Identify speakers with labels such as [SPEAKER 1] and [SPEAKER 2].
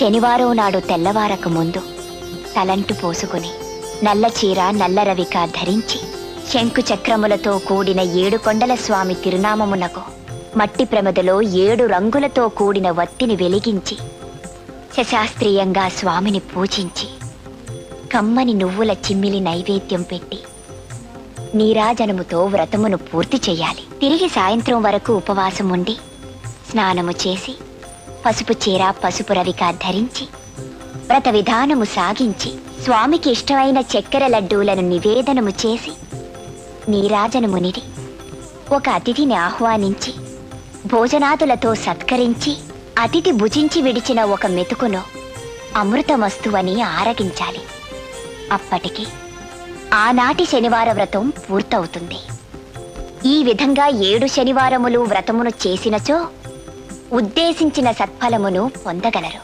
[SPEAKER 1] శనివారం నాడు తెల్లవారక ముందు తలంటు పోసుకుని నల్ల చీర నల్ల రవిక ధరించి శంకు చక్రములతో కూడిన 7 కొండల స్వామి తిరునామమునకు మట్టి ప్రమదలో 7 రంగులతో కూడిన వత్తిని వెలిగించి శశాస్త్రీయంగా స్వామిని పూజించి కమ్మని నువ్వుల చిమ్మిలి నైవేద్యం పెట్టి నీరాజనముతో వ్రతమును పూర్తి చెయ్యాలి. తిరిగి సాయంత్రం వరకు ఉపవాసం ఉండి స్నానము చేసి పసుపు చీర పసుపు రవిక ధరించి వ్రత విధానము సాగించి స్వామికి ఇష్టమైన చక్కెర లడ్డూలను నివేదనము చేసి నీరాజనమునిది ఒక అతిథిని ఆహ్వానించి భోజనాదులతో సత్కరించి అతిథి భుజించి విడిచిన ఒక మెతుకును అమృతమస్తువని ఆరగించాలి. అప్పటికి ఆనాటి శనివార వ్రతం పూర్తవుతుంది. ఈ విధంగా 7 శనివారములు వ్రతమును చేసినచో ఉద్దేశించిన సత్ఫలమును పొందగలరు.